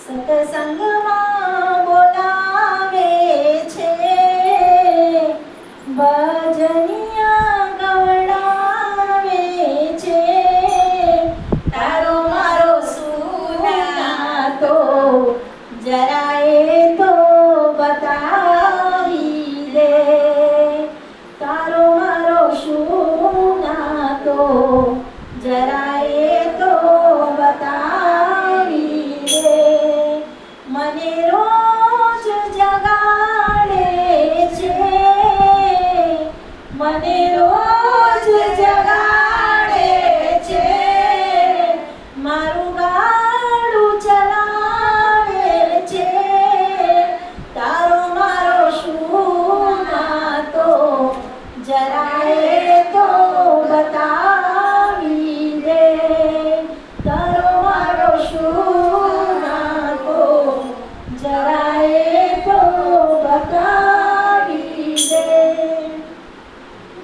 સત્સંગમાં બોલાવે છે, ભજનિયા ગવડાવે છે, તારો મારો સુનાતો જરાએ તો બતાવી દે, તારો મારો સુનાતો જરાએ તો બતાવી દે, મને રોજ જગાડે છે, મને રોજ જગાડે છે, મારું ગાડું ચલાવે છે, તારો મારો સુનાતો જરાએ તો બતાવી દે, તારો મારો સુનાતો જરાએ તો બતાવી દે,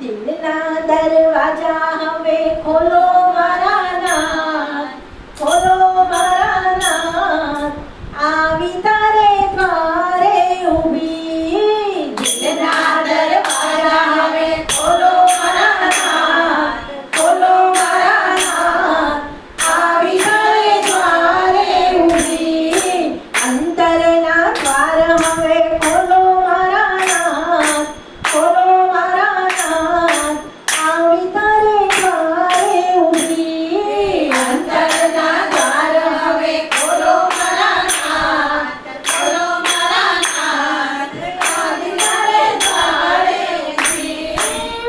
દિલના દરવાજા હવે ખોલો મારા નાથ, ખોલો મારા નાથ, આવી તારે દ્વારે ઊભી, દિલના દરવાજા હવે ખોલો મારા નાથ, ખોલો મારા નાથ, આવી તારે દ્વારે ઊભી, અંતરના દ્વાર હવે ખોલો મારા નાથ, ખોલો મારા નાથ, આવી તારે દ્વારે ઊભી, અંતરના દ્વાર હવે ખોલો મારા નાથ, ખોલો મારા નાથ, આવી તારે દ્વારે ઊભી,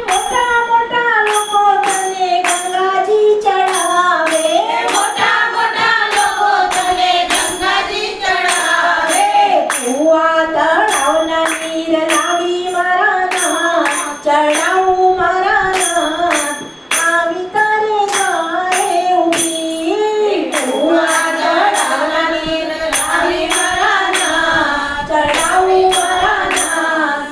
મોટા મોટા લોકો તને ગંગાજી ચડાવે, મોટા મોટા લોકો તને ગંગાજી ચડાવે, કુવા તળાવના નીર લાવી મારા નાથ, ચડાવું મારા નાથ, આવી તારે દ્વારે ઊભી, કુવા તળાવના નીર લાવી મારા નાથ, ચડાવું મારા નાથ,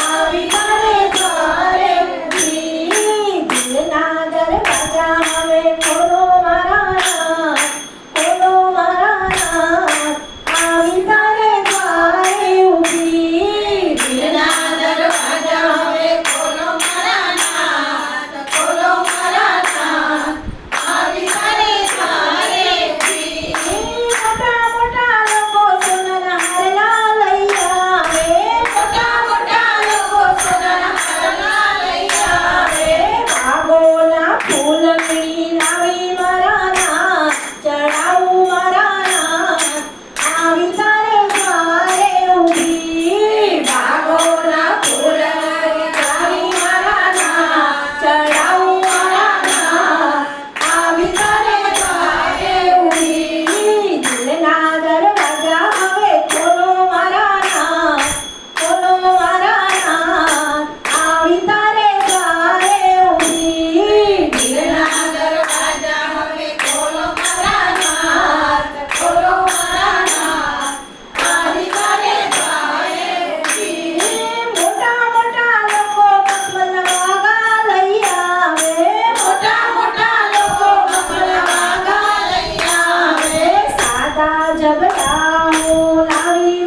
આવી તારે દ્વારે ઊભી, દિલના દરવાજા હવે ખોલો મારા નાથ, ખોલો મારા નાથ, આવી તારે દ્વારે ઊભી, દિલના દરવાજા હવે ખોલો મારા નાથ, ખોલો મારા નાથ, આવી તારે દ્વારે ઊભી, મોટા મોટા લોકો સોનાના હારલા લઈ આવે, મોટા મોટા લોકો સોનાના હારલા લઈ આવે, ભાગોના ફૂલની લાવી મારા નાથ, ચડાવું મારા નાથ, આવી તારે દ્વારે ઊભી, ભાગોના ફૂલની લાવી મારા નાથ, ચડાવું મારા નાથ, આવી તારે દ્વારે ઊભી, દિલના દરવાજા હવે ખોલો મારા નાથ, ખોલો મારા નાથ, આવી તારે દ્વારે ઊભી, દિલના દરવાજા હવે ખોલો મારા નાથ, ખોલો મારા નાથ, આવી તારે દ્વારે ઊભી, મોટા મોટા લોકો કમલના વાગા લઈ આવે, મોટા મોટા લોકો કમલના વાગા લઈ આવે, સાદા જબડા હું લાવી